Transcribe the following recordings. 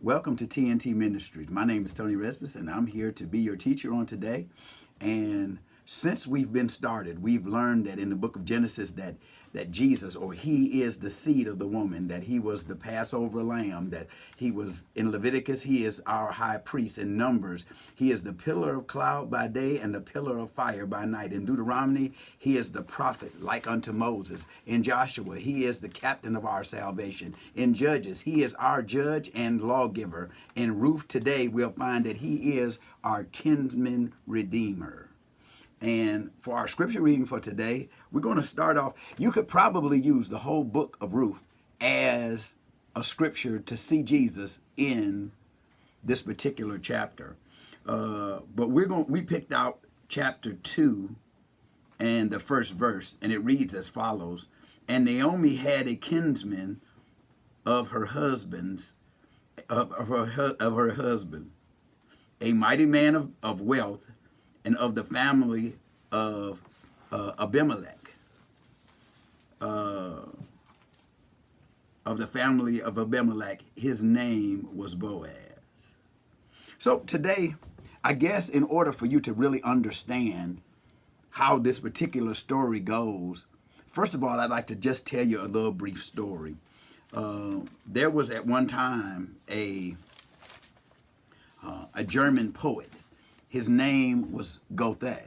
Welcome to TNT Ministries. My name is Tony Respess, and I'm here to be your teacher on today. And since we've been started, we've learned that in the book of Genesis that Jesus, or he is the seed of the woman, that he was the Passover lamb, that he was in Leviticus, he is our high priest. In Numbers, he is the pillar of cloud by day and the pillar of fire by night. In Deuteronomy, he is the prophet like unto Moses. In Joshua, he is the captain of our salvation. In Judges, he is our judge and lawgiver. In Ruth today, we'll find that he is our kinsman redeemer. And for our scripture reading for today, we're going to start off. You could probably use the whole book of Ruth as a scripture to see Jesus in this particular chapter. But we picked out chapter 2 and the first verse, and it reads as follows. And Naomi had a kinsman of her husband's, of her husband, a mighty man of wealth, and of the family of Abimelech. Of the family of Abimelech, his name was Boaz. So today, I guess in order for you to really understand how this particular story goes, first of all, I'd like to just tell you a little brief story. There was at one time a German poet. His name was Goethe.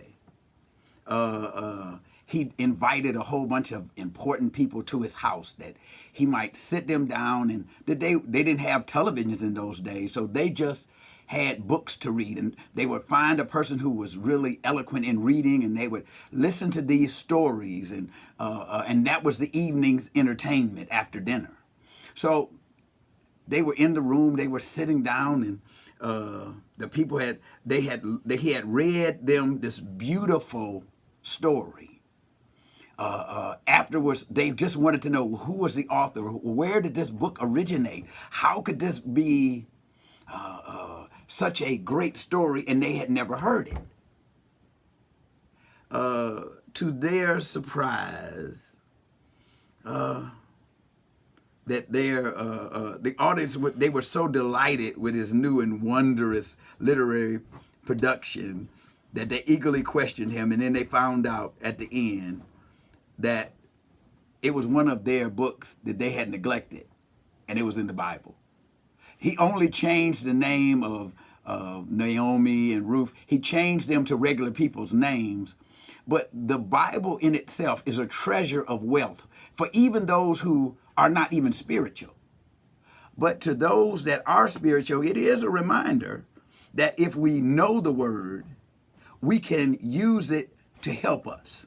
He invited a whole bunch of important people to his house that he might sit them down, and they didn't have televisions in those days, so they just had books to read, and they would find a person who was really eloquent in reading, and they would listen to these stories, and that was the evening's entertainment after dinner. So they were in the room, they were sitting down, and the people had read them this beautiful story. Afterwards, they just wanted to know who was the author, where did this book originate, how could this be such a great story, and they had never heard it. To their surprise, that the audience, they were so delighted with his new and wondrous literary production that they eagerly questioned him, and then they found out at the end that it was one of their books that they had neglected, and it was in the Bible. He only changed the name of Naomi and Ruth. He changed them to regular people's names, but the Bible in itself is a treasure of wealth for even those who are not even spiritual. But to those that are spiritual, it is a reminder that if we know the word, we can use it to help us.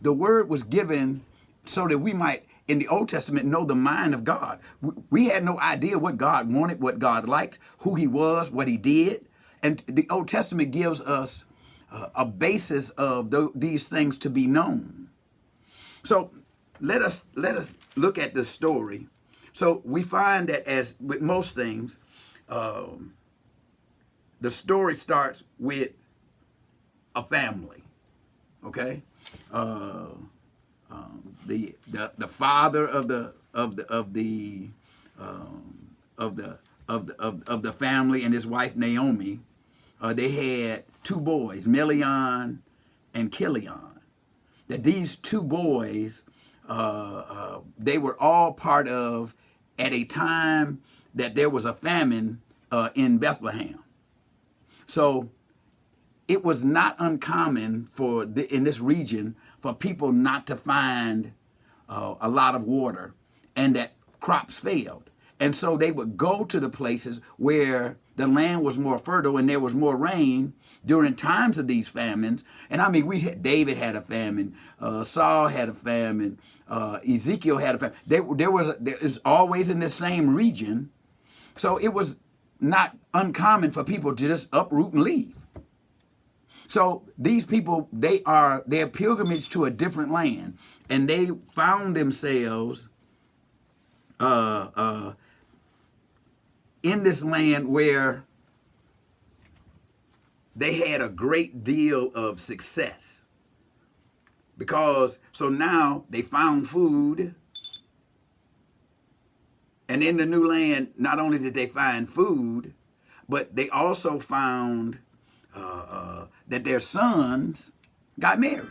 The word was given so that we might, in the Old Testament, know the mind of God. We had no idea what God wanted, what God liked, who he was, what he did. And the Old Testament gives us a basis of these things to be known. So let us look at the story. So we find that, as with most things, the story starts with a family. Okay, the father of the family and his wife Naomi, they had two boys, Melion and Kilion. That these two boys, they were all part of at a time that there was a famine in Bethlehem. So it was not uncommon in this region for people not to find a lot of water, and that crops failed. And so they would go to the places where the land was more fertile and there was more rain during times of these famines. And I mean, David had a famine, Saul had a famine, Ezekiel had a famine. There is always in the same region. So it was not uncommon for people to just uproot and leave. So these people, their pilgrimage to a different land, and they found themselves in this land where they had a great deal of success. So now they found food, And in the new land, not only did they find food, but they also found that their sons got married.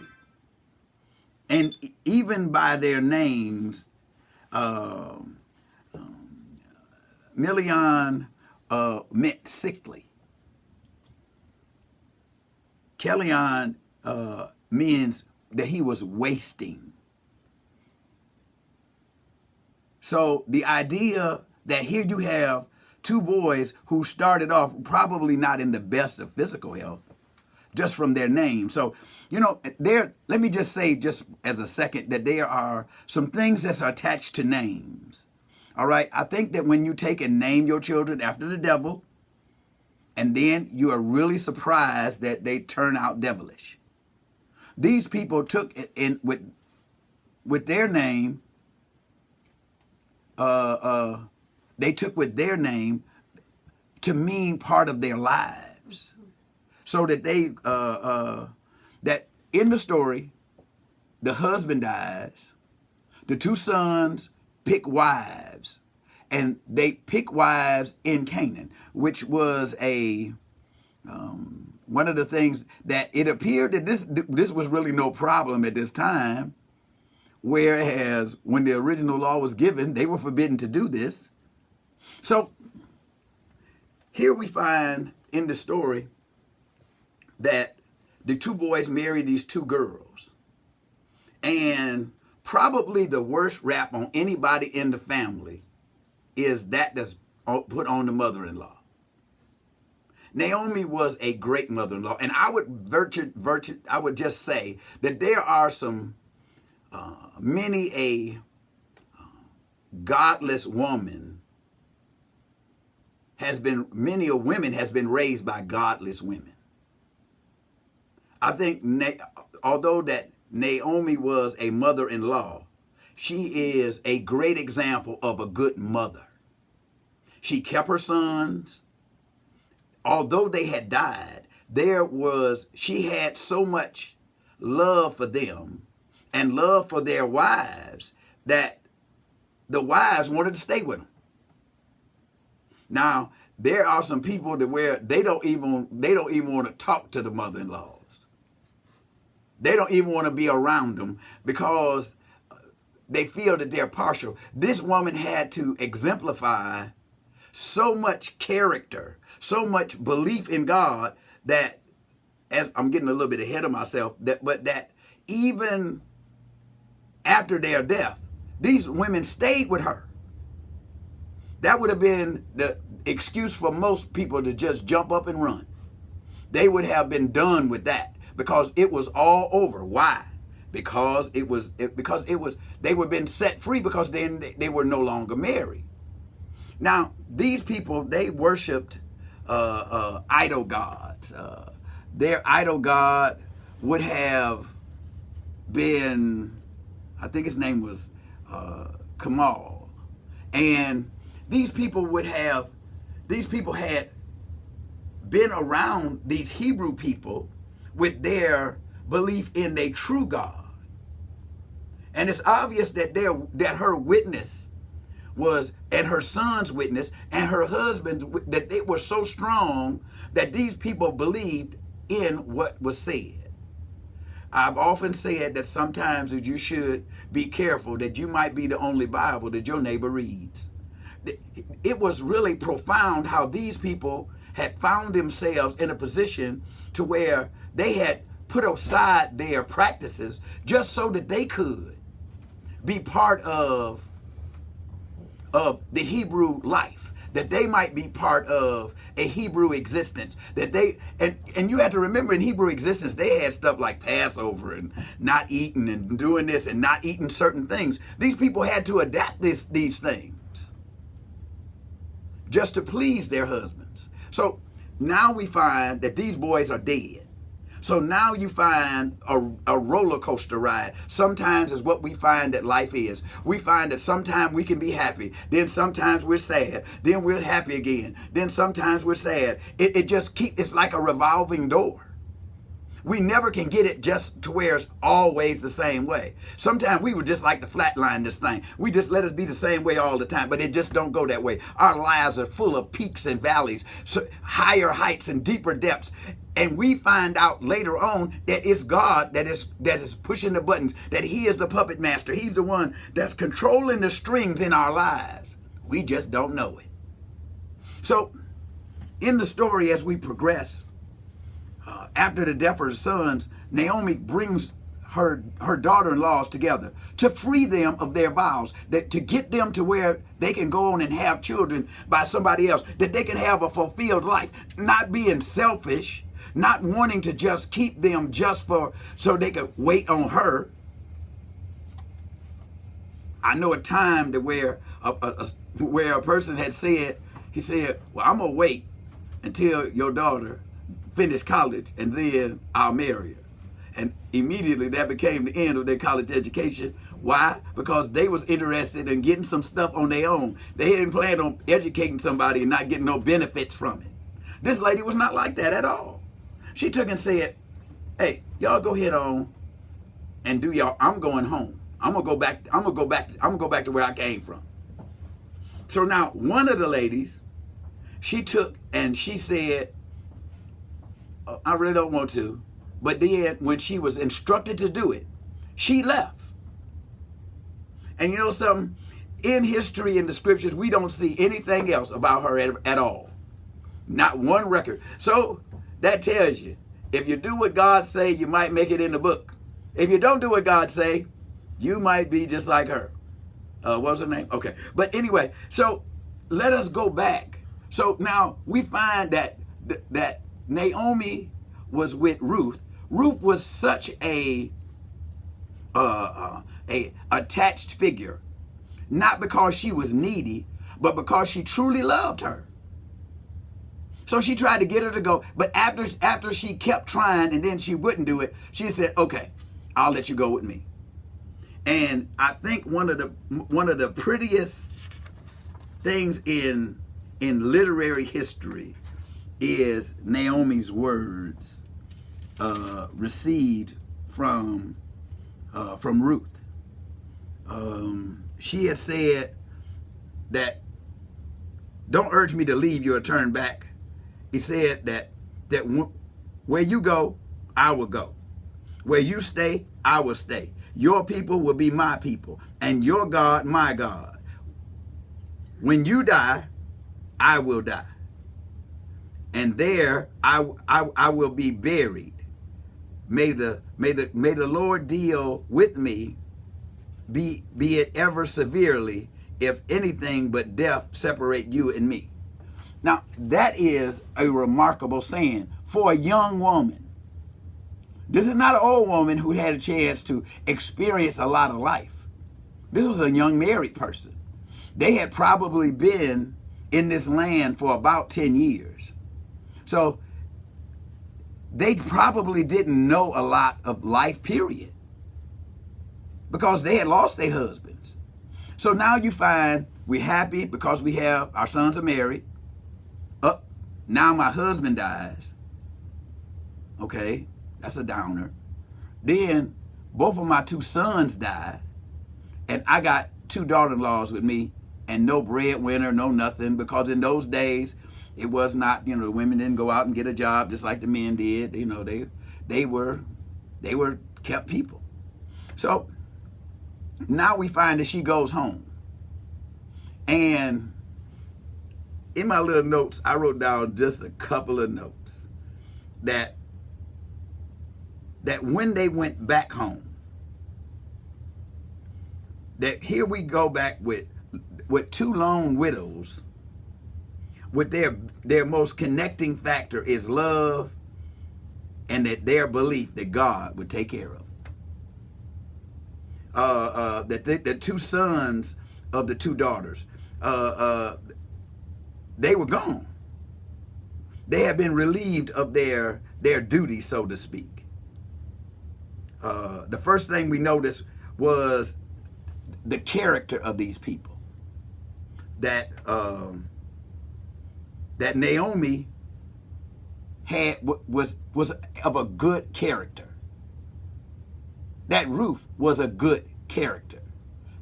And even by their names, uh, Milion meant sickly. Kelion means that he was wasting. So the idea that here you have two boys who started off probably not in the best of physical health, just from their name. So, let me just say, just as a second, that there are some things that's attached to names. All right. I think that when you take and name your children after the devil, and then you are really surprised that they turn out devilish. These people took it in with their name. They took with their name to mean part of their lives, so that that in the story, the husband dies, the two sons pick wives, and they pick wives in Canaan, which was one of the things that it appeared that this was really no problem at this time, whereas when the original law was given, they were forbidden to do this. So here we find in the story that the two boys married these two girls, and probably the worst rap on anybody in the family is that's put on the mother-in-law. Naomi was a great mother-in-law, and I would just say that there are some many a godless woman many a women has been raised by godless women. I think although that Naomi was a mother-in-law, she is a great example of a good mother. She kept her sons. Although they had died, she had so much love for them and love for their wives that the wives wanted to stay with them. Now, there are some people where they don't even want to talk to the mother-in-laws. They don't even want to be around them because they feel that they're partial. This woman had to exemplify so much character, so much belief in God that, as I'm getting a little bit ahead of myself, but that even after their death, these women stayed with her. That would have been the excuse for most people to just jump up and run. They would have been done with that because it was all over. Why? Because they were being set free because then they were no longer married. Now, these people, they worshipped idol gods. Their idol god would have been, I think his name was Kamal. And these people had been around these Hebrew people with their belief in their true God. And it's obvious that her witness was, and her son's witness, and her husband's, that they were so strong that these people believed in what was said. I've often said that sometimes that you should be careful that you might be the only Bible that your neighbor reads. It was really profound how these people had found themselves in a position to where they had put aside their practices just so that they could be part of the Hebrew life, that they might be part of a Hebrew existence, that they, and you have to remember, in Hebrew existence, they had stuff like Passover and not eating and doing this and not eating certain things. These people had to adapt these things just to please their husbands. So now we find that these boys are dead. So now you find a roller coaster ride. Sometimes is what we find that life is. We find that sometimes we can be happy. Then sometimes we're sad. Then we're happy again. Then sometimes we're sad. It's like a revolving door. We never can get it just to where it's always the same way. Sometimes we would just like to flatline this thing. We just let it be the same way all the time, but it just don't go that way. Our lives are full of peaks and valleys, so higher heights and deeper depths. And we find out later on that it's God that is pushing the buttons, that he is the puppet master. He's the one that's controlling the strings in our lives. We just don't know it. So in the story, as we progress, after the death of her sons, Naomi brings her daughter-in-laws together to free them of their vows, that to get them to where they can go on and have children by somebody else, that they can have a fulfilled life, not being selfish, not wanting to just keep them just so they could wait on her. I know a time that where a person had said, he said, well, I'm gonna wait until your daughter finish college and then I'll marry her. And immediately that became the end of their college education. Why? Because they was interested in getting some stuff on their own. They didn't plan on educating somebody and not getting no benefits from it. This lady was not like that at all. She took and said, hey, y'all go ahead on and do y'all, I'm going home. I'm gonna go back to where I came from. So now one of the ladies, she took and she said, I really don't want to. But then when she was instructed to do it, she left. And you know something? In history, in the scriptures, we don't see anything else about her at all. Not one record. So that tells you, if you do what God say, you might make it in the book. If you don't do what God say, you might be just like her. What was her name? Okay. But anyway, so let us go back. So now we find that Naomi was with Ruth. Ruth was such a attached figure, not because she was needy, but because she truly loved her. So she tried to get her to go, but after she kept trying and then she wouldn't do it, she said, okay, I'll let you go with me. And I think one of the prettiest things in literary history is Naomi's words received from Ruth. She had said that, don't urge me to leave you or turn back. He said that where you go, I will go. Where you stay, I will stay. Your people will be my people, and your God, my God. When you die, I will die. And there I will be buried. May the Lord deal with me, be it ever severely, if anything but death separate you and me. Now, that is a remarkable saying for a young woman. This is not an old woman who had a chance to experience a lot of life. This was a young married person. They had probably been in this land for about 10 years. So they probably didn't know a lot of life, period, because they had lost their husbands. So now you find we're happy because we have our sons are married. Now my husband dies. Okay, that's a downer. Then both of my two sons die, and I got two daughter-in-laws with me, and no breadwinner, no nothing, because in those days it was not, the women didn't go out and get a job just like the men did. They were kept people. So now we find that she goes home. And in my little notes, I wrote down just a couple of notes that when they went back home, that here we go back with two lone widows, with their most connecting factor is love, and that their belief that God would take care of. That the two sons of the two daughters, they were gone. They had been relieved of their duty, so to speak. The first thing we noticed was the character of these people. That Naomi was of a good character. That Ruth was a good character.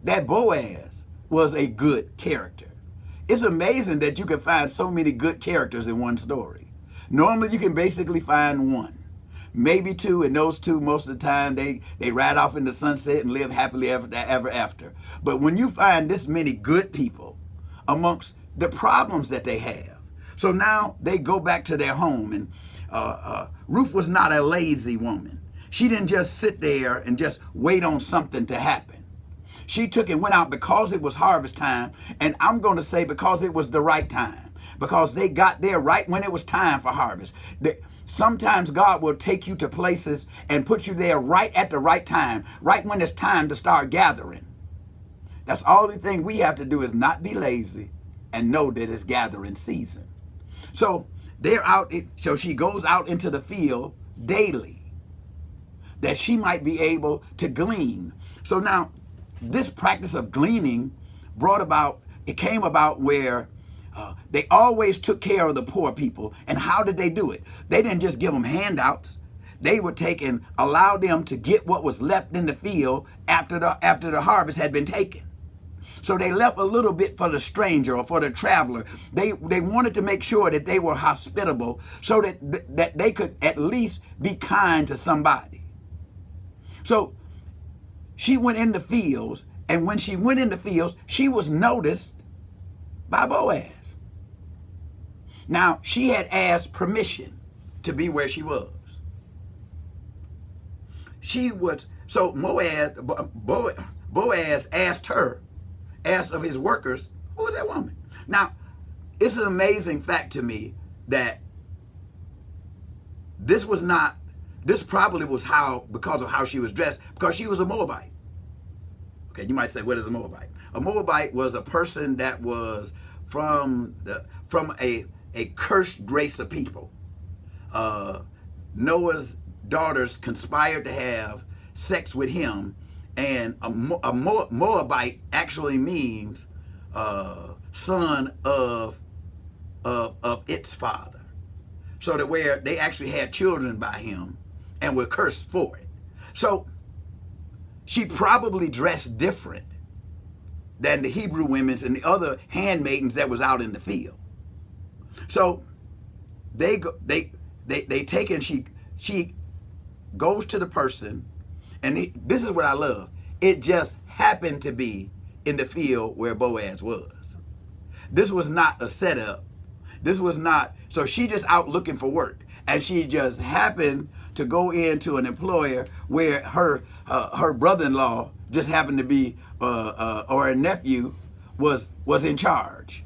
That Boaz was a good character. It's amazing that you can find so many good characters in one story. Normally you can basically find one, maybe two, and those two most of the time they ride off in the sunset and live happily ever after. But when you find this many good people amongst the problems that they have, so now they go back to their home, and Ruth was not a lazy woman. She didn't just sit there and just wait on something to happen. She took and went out because it was harvest time, and I'm going to say because it was the right time, because they got there right when it was time for harvest. Sometimes God will take you to places and put you there right at the right time, right when it's time to start gathering. That's the only thing we have to do is not be lazy and know that it's gathering season. So they're out. So she goes out into the field daily that she might be able to glean. So now this practice of gleaning came about where they always took care of the poor people. And how did they do it? They didn't just give them handouts. They would take and allow them to get what was left in the field after the harvest had been taken. So they left a little bit for the stranger or for the traveler. They wanted to make sure that they were hospitable so that they could at least be kind to somebody. So she went in the fields, and when she went in the fields, she was noticed by Boaz. Now, she had asked permission to be where she was. So Boaz asked of his workers, who is that woman? Now, it's an amazing fact to me that this probably was because of how she was dressed, because she was a Moabite. Okay, you might say, what is a Moabite? A Moabite was a person that was from a cursed race of people. Noah's daughters conspired to have sex with him, and a Moabite actually means son of its father. So that where they actually had children by him and were cursed for it. So she probably dressed different than the Hebrew women and the other handmaidens that was out in the field. So they take and she goes to the person, and this is what I love. It just happened to be in the field where Boaz was. This was not a setup. This was not, so she just out looking for work, and she just happened to go into an employer where her brother-in-law just happened to be, or her nephew was in charge.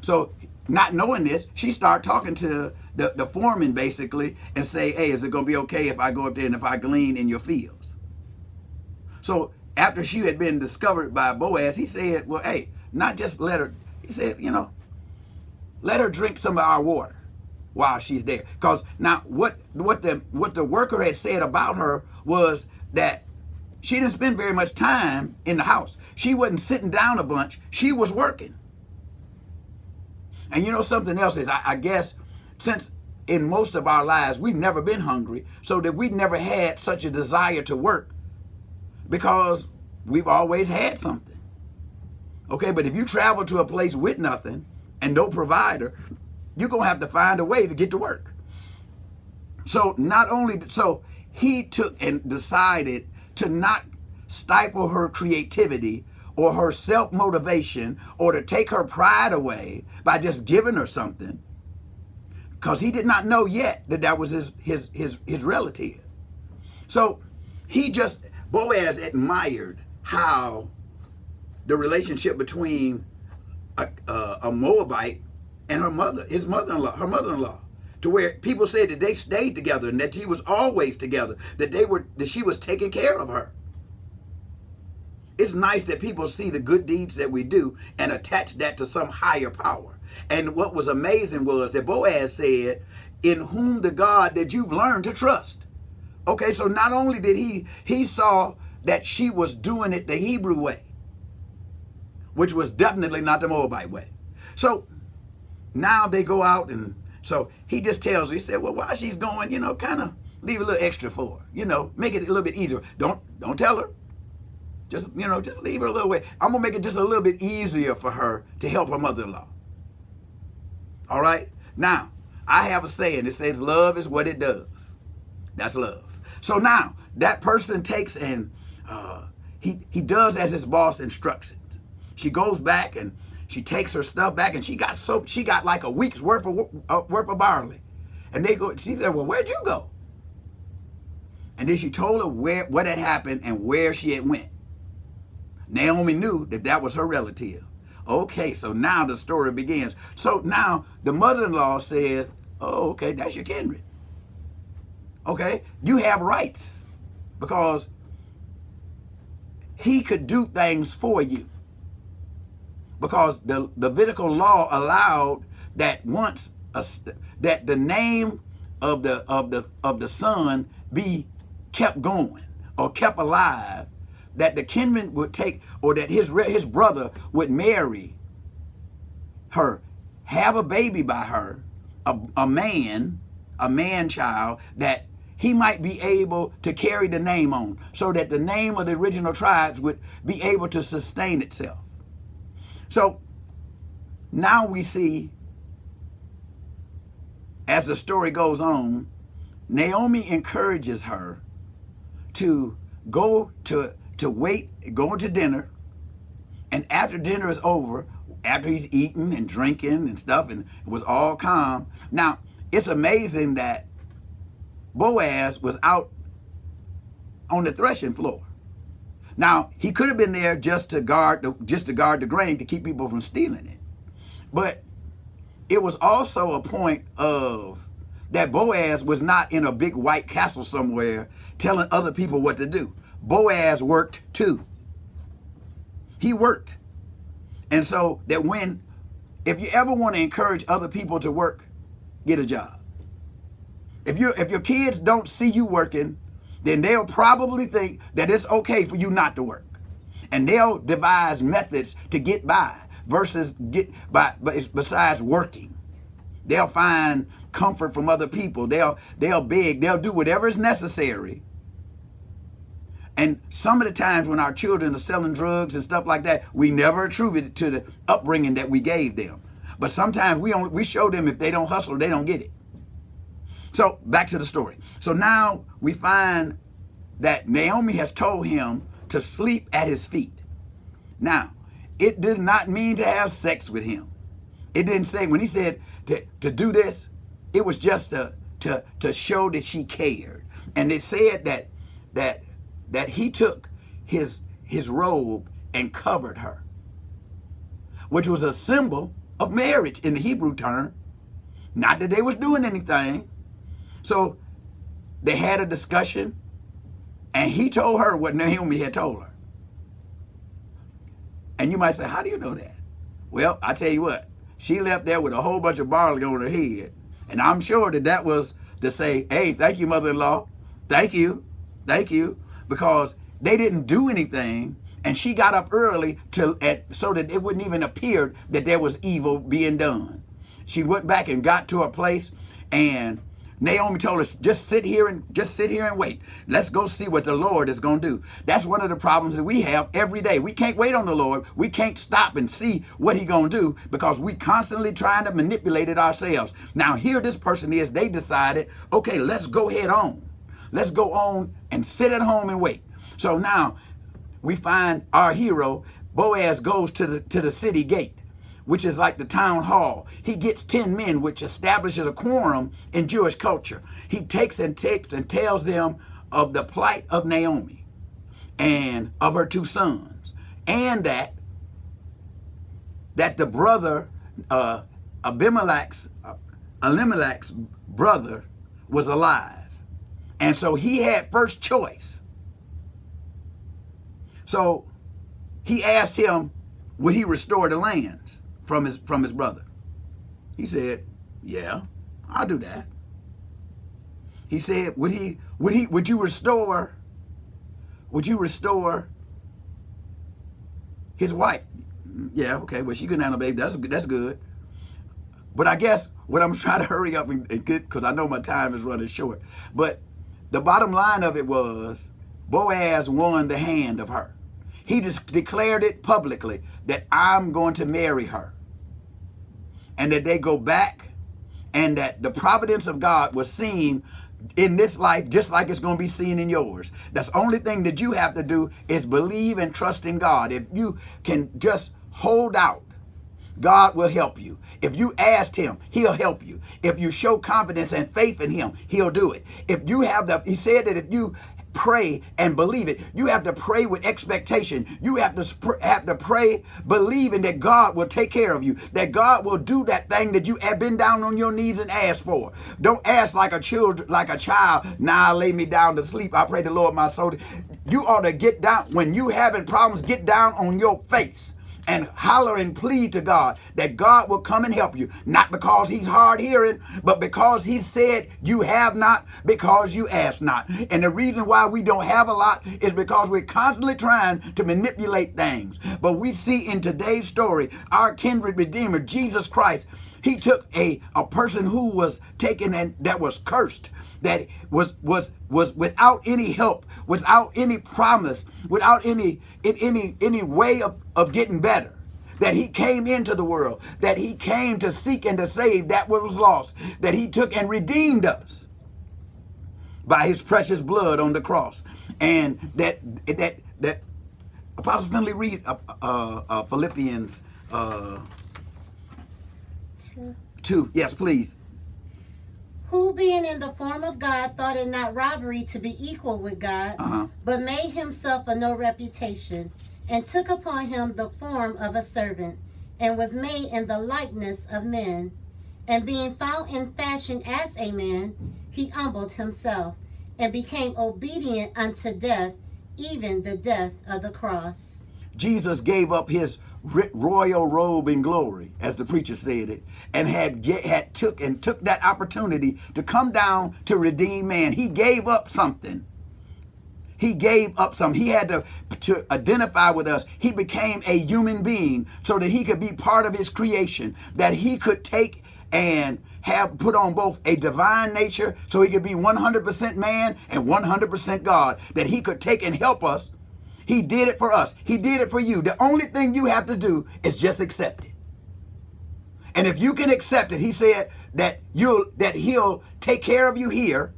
So not knowing this, she started talking to the foreman basically and say, hey, is it going to be okay if I go up there and if I glean in your fields? So after she had been discovered by Boaz, he said, well, hey, not just let her, he said, let her drink some of our water while she's there. Because now what the worker had said about her was that she didn't spend very much time in the house. She wasn't sitting down a bunch. She was working. And something else is, I guess, since in most of our lives, we've never been hungry, so that we've never had such a desire to work because we've always had something. Okay, but if you travel to a place with nothing and no provider, you're going to have to find a way to get to work. So he took and decided to not stifle her creativity or her self-motivation or to take her pride away by just giving her something, because he did not know yet that was his relative. So Boaz admired how the relationship between a Moabite and her mother-in-law, to where people said that they stayed together and that she was always together, that she was taking care of her. It's nice that people see the good deeds that we do and attach that to some higher power. And what was amazing was that Boaz said, in whom the God that you've learned to trust. Okay, so not only did he saw that she was doing it the Hebrew way, which was definitely not the Moabite way. So now they go out, and So he just tells her, he said, well, while she's going, kind of leave a little extra for her, make it a little bit easier. Don't tell her. Just leave her a little way. I'm going to make it just a little bit easier for her to help her mother-in-law. All right? Now, I have a saying. It says love is what it does. That's love. So now, that person takes and he does as his boss instructs it. She goes back and she takes her stuff back, and she got like a week's worth of barley. And she said, well, where'd you go? And then she told her what had happened and where she had went. Naomi knew that was her relative. Okay, so now the story begins. So now the mother-in-law says, oh, okay, that's your kindred. Okay, you have rights because he could do things for you. Because the Levitical law allowed that that the name of the son be kept going or kept alive, that the kinman would take, or that his brother would marry her, have a baby by her, a man child, that he might be able to carry the name on, so that the name of the original tribes would be able to sustain itself. So now we see, as the story goes on, Naomi encourages her to go to dinner, and after dinner is over, after he's eating and drinking and stuff, and it was all calm. Now, it's amazing that Boaz was out on the threshing floor. Now, he could have been there just to guard the grain, to keep people from stealing it. But it was also a point of that Boaz was not in a big white castle somewhere telling other people what to do. Boaz worked too. He worked. And so that if you ever want to encourage other people to work, get a job. If your kids don't see you working, then they'll probably think that it's okay for you not to work. And they'll devise methods to get by besides working. They'll find comfort from other people. They'll beg, they'll do whatever is necessary. And some of the times when our children are selling drugs and stuff like that, we never attribute it to the upbringing that we gave them. But sometimes we show them, if they don't hustle, they don't get it. So back to the story. So now we find that Naomi has told him to sleep at his feet. Now, it did not mean to have sex with him. It didn't say, when he said to do this, it was just to show that she cared. And it said that he took his robe and covered her, which was a symbol of marriage in the Hebrew term. Not that they was doing anything. So they had a discussion, and he told her what Naomi had told her. And you might say, how do you know that? Well, I tell you what, she left there with a whole bunch of barley on her head. And I'm sure that was to say, hey, thank you, mother-in-law. Thank you. Because they didn't do anything, and she got up early so that it wouldn't even appear that there was evil being done. She went back and got to a place, and Naomi told us, just sit here and wait. Let's go see what the Lord is going to do. That's one of the problems that we have every day. We can't wait on the Lord. We can't stop and see what He's going to do, because we constantly trying to manipulate it ourselves. Now here this person is, they decided, okay, let's go head on. Let's go on and sit at home and wait. So now we find our hero, Boaz, goes to the city gate, which is like the town hall. He gets 10 men, which establishes a quorum in Jewish culture. He takes and tells them of the plight of Naomi and of her 2 sons, and that the brother, Elimelech's brother, was alive. And so he had first choice. So he asked him, would he restore the lands from his brother? He said, yeah, I'll do that. He said, would you restore his wife? Yeah, okay, well, she couldn't have no baby. That's good. But I guess what I'm trying to hurry up and get, because I know my time is running short. But the bottom line of it was Boaz won the hand of her. He just declared it publicly that I'm going to marry her. And that they go back, and that the providence of God was seen in this life just like it's going to be seen in yours. That's the only thing that you have to do is believe and trust in God. If you can just hold out, God will help you. If you ask him, he'll help you. If you show confidence and faith in him, he'll do it. If you have he said that if you pray and believe it, you have to pray with expectation. You have to pray believing that God will take care of you, that God will do that thing that you have been down on your knees and asked for. Don't ask like a child, now lay me down to sleep. I pray the Lord my soul. You ought to get down. When you having problems, get down on your face and holler and plead to God that God will come and help you. Not because he's hard hearing, but because he said you have not because you ask not. And the reason why we don't have a lot is because we're constantly trying to manipulate things. But we see in today's story, our kindred redeemer, Jesus Christ, he took a person who was taken and that was cursed, that was without any help, without any promise, without any way of getting better. That he came into the world, that he came to seek and to save that what was lost, that he took and redeemed us by his precious blood on the cross. And that Apostle Finley, read Philippians 2. Yes, please. Who being in the form of God thought it not robbery to be equal with God, but made himself of no reputation, and took upon him the form of a servant, and was made in the likeness of men. And being found in fashion as a man, he humbled himself, and became obedient unto death, even the death of the cross. Jesus gave up his royal robe in glory, as the preacher said it, and took that opportunity to come down to redeem man. He gave up something. He gave up something. He had to identify with us. He became a human being so that he could be part of his creation, that he could take and have put on both a divine nature so he could be 100% man and 100% God, that he could take and help us. He did it for us. He did it for you. The only thing you have to do is just accept it. And if you can accept it, he said that he'll take care of you here,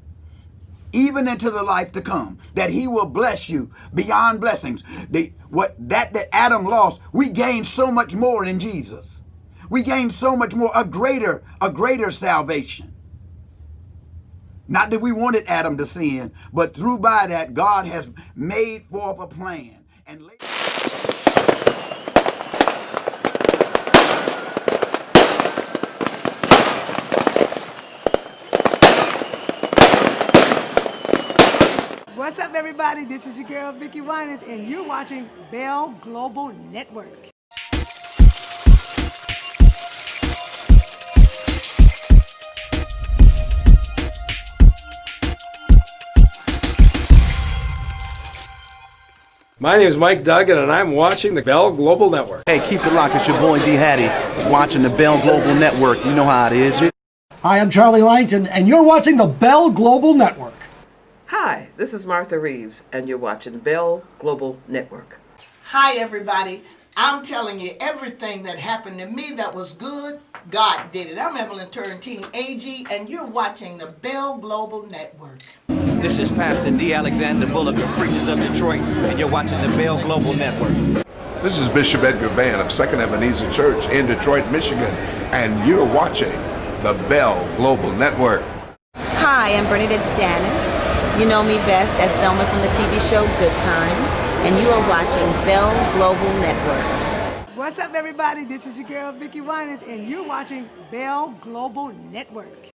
even into the life to come, that he will bless you beyond blessings. That Adam lost, we gained so much more in Jesus. We gained so much more, a greater salvation. Not that we wanted Adam to sin, but through by that, God has made forth a plan. And What's up, everybody? This is your girl, Vicki Winans, and you're watching Bell Global Network. My name is Mike Duggan, and I'm watching the Bell Global Network. Hey, keep it locked. It's your boy D. Hattie watching the Bell Global Network. You know how it is. Hi, I'm Charlie Langton, and you're watching the Bell Global Network. Hi, this is Martha Reeves, and you're watching Bell Global Network. Hi, everybody. I'm telling you, everything that happened to me that was good, God did it. I'm Evelyn Turrentine, AG, and you're watching the Bell Global Network. This is Pastor D. Alexander Bullock of Preachers of Detroit, and you're watching the Bell Global Network. This is Bishop Edgar Van of Second Ebenezer Church in Detroit, Michigan, and you're watching the Bell Global Network. Hi, I'm Bernadette Stannis. You know me best as Thelma from the TV show Good Times, and you are watching Bell Global Network. What's up, everybody? This is your girl, Vicki Winans, and you're watching Bell Global Network.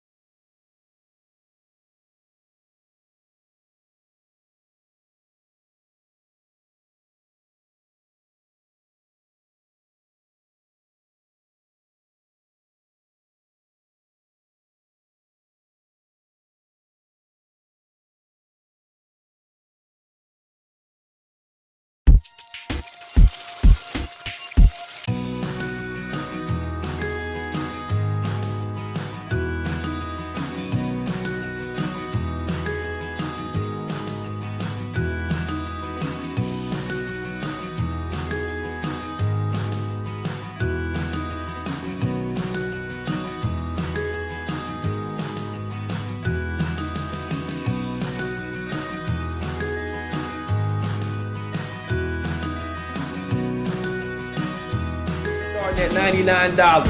starting at $99.